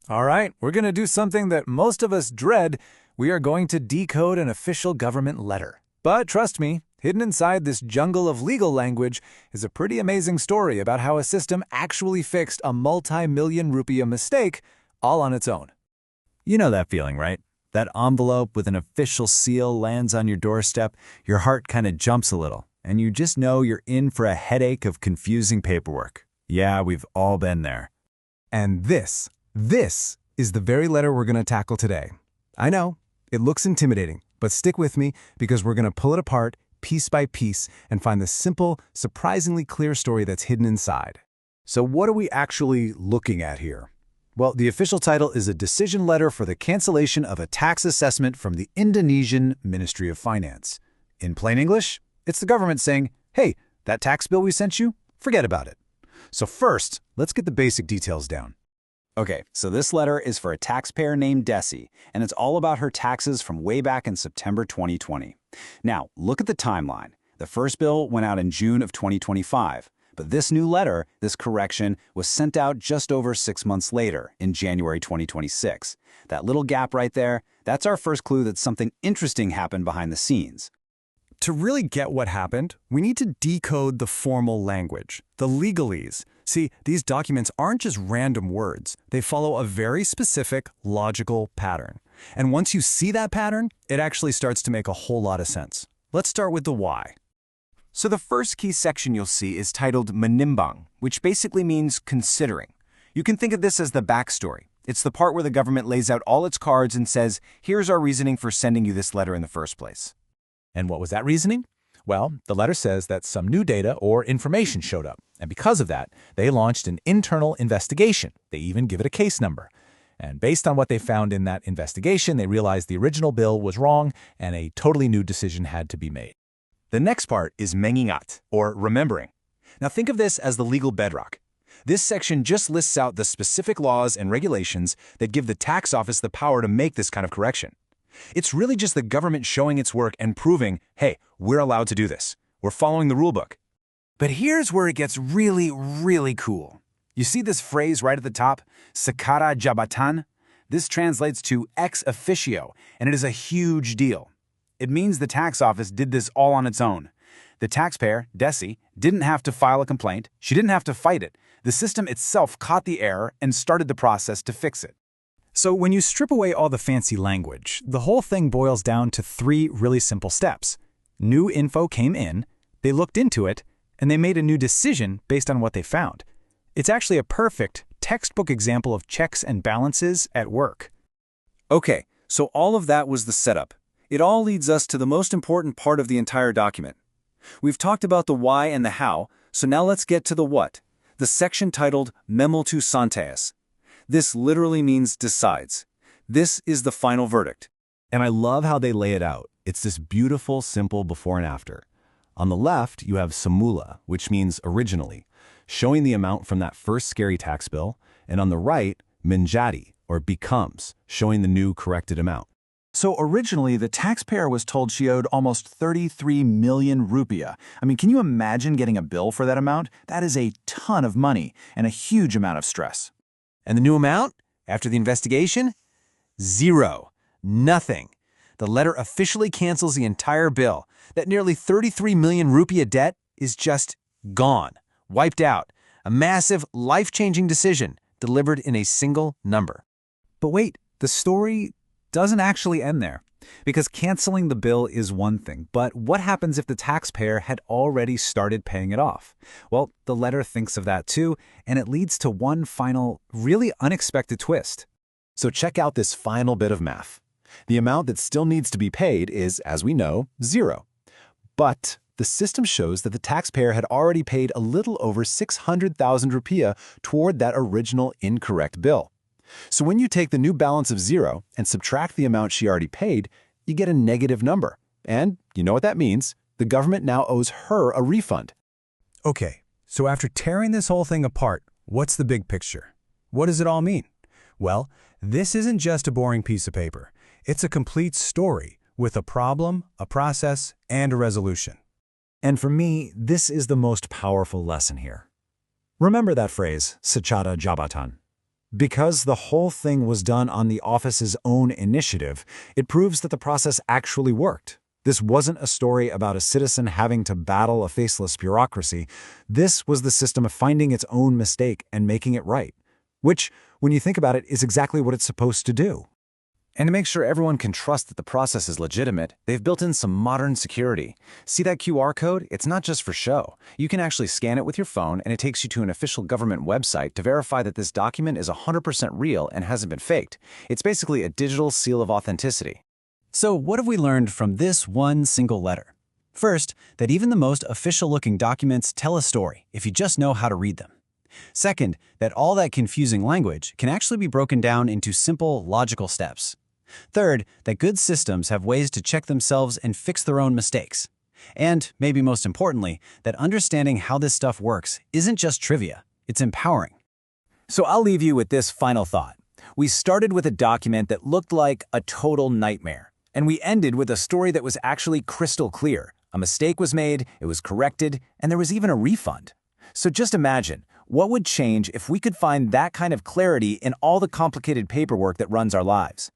All right, we're going to do something that most of us dread. We are going to decode an official government letter. But trust me, hidden inside this jungle of legal language is a pretty amazing story about how a system actually fixed a multi-million rupiah mistake all on its own. You know that feeling, right? That envelope with an official seal lands on your doorstep, your heart kind of jumps a little, and you just know you're in for a headache of confusing paperwork. Yeah, we've all been there. And this is the very letter we're going to tackle today. I know, it looks intimidating, but stick with me because we're going to pull it apart piece by piece and find the simple, surprisingly clear story that's hidden inside. So what are we actually looking at here? Well, the official title is a decision letter for the cancellation of a tax assessment from the Indonesian Ministry of Finance. In plain English, it's the government saying, hey, that tax bill we sent you, forget about it. So first, let's get the basic details down. Okay, so this letter is for a taxpayer named Desi, and it's all about her taxes from way back in September 2020. Now, look at the timeline. The first bill went out in June of 2025, but this new letter, this correction, was sent out just over 6 months later, in January 2026. That little gap right there, that's our first clue that something interesting happened behind the scenes. To really get what happened, we need to decode the formal language, the legalese. See, these documents aren't just random words. They follow a very specific, logical pattern. And once you see that pattern, it actually starts to make a whole lot of sense. Let's start with the why. So the first key section you'll see is titled Menimbang, which basically means considering. You can think of this as the backstory. It's the part where the government lays out all its cards and says, here's our reasoning for sending you this letter in the first place. And what was that reasoning? Well, the letter says that some new data or information showed up. And because of that, they launched an internal investigation. They even give it a case number. And based on what they found in that investigation, they realized the original bill was wrong and a totally new decision had to be made. The next part is mengingat, or remembering. Now think of this as the legal bedrock. This section just lists out the specific laws and regulations that give the tax office the power to make this kind of correction. It's really just the government showing its work and proving, hey, we're allowed to do this. We're following the rulebook. But here's where it gets really, really cool. You see this phrase right at the top, Sekara Jabatan? This translates to ex officio, and it is a huge deal. It means the tax office did this all on its own. The taxpayer, Desi, didn't have to file a complaint. She didn't have to fight it. The system itself caught the error and started the process to fix it. So when you strip away all the fancy language, the whole thing boils down to 3 really simple steps. New info came in, they looked into it, and they made a new decision based on what they found. It's actually a perfect textbook example of checks and balances at work. Okay, so all of that was the setup. It all leads us to the most important part of the entire document. We've talked about the why and the how, so now let's get to the what. The section titled Memultu Santeas. This literally means decides. This is the final verdict. And I love how they lay it out. It's this beautiful, simple before and after. On the left, you have Semula, which means originally, showing the amount from that first scary tax bill, and on the right, Menjadi, or becomes, showing the new corrected amount. So originally, the taxpayer was told she owed almost 33 million rupiah. I mean, can you imagine getting a bill for that amount? That is a ton of money and a huge amount of stress. And the new amount, after the investigation? 0. Nothing. The letter officially cancels the entire bill. That nearly 33 million rupiah debt is just gone, wiped out. A massive, life-changing decision delivered in a single number. But wait, the story doesn't actually end there. Because canceling the bill is one thing, but what happens if the taxpayer had already started paying it off? Well, the letter thinks of that too, and it leads to one final, really unexpected twist. So check out this final bit of math. The amount that still needs to be paid is, as we know, 0. But the system shows that the taxpayer had already paid a little over 600,000 rupiah toward that original incorrect bill. So when you take the new balance of 0 and subtract the amount she already paid, you get a negative number. And you know what that means? The government now owes her a refund. Okay, so after tearing this whole thing apart, what's the big picture? What does it all mean? Well, this isn't just a boring piece of paper. It's a complete story with a problem, a process, and a resolution. And for me, this is the most powerful lesson here. Remember that phrase, Sekara Jabatan. Because the whole thing was done on the office's own initiative, it proves that the process actually worked. This wasn't a story about a citizen having to battle a faceless bureaucracy. This was the system finding its own mistake and making it right, which, when you think about it, is exactly what it's supposed to do. And to make sure everyone can trust that the process is legitimate, they've built in some modern security. See that QR code? It's not just for show. You can actually scan it with your phone, and it takes you to an official government website to verify that this document is 100% real and hasn't been faked. It's basically a digital seal of authenticity. So what have we learned from this one single letter? First, that even the most official-looking documents tell a story if you just know how to read them. Second, that all that confusing language can actually be broken down into simple, logical steps. Third, that good systems have ways to check themselves and fix their own mistakes. And, maybe most importantly, that understanding how this stuff works isn't just trivia, it's empowering. So I'll leave you with this final thought. We started with a document that looked like a total nightmare, and we ended with a story that was actually crystal clear. A mistake was made, it was corrected, and there was even a refund. So just imagine, what would change if we could find that kind of clarity in all the complicated paperwork that runs our lives?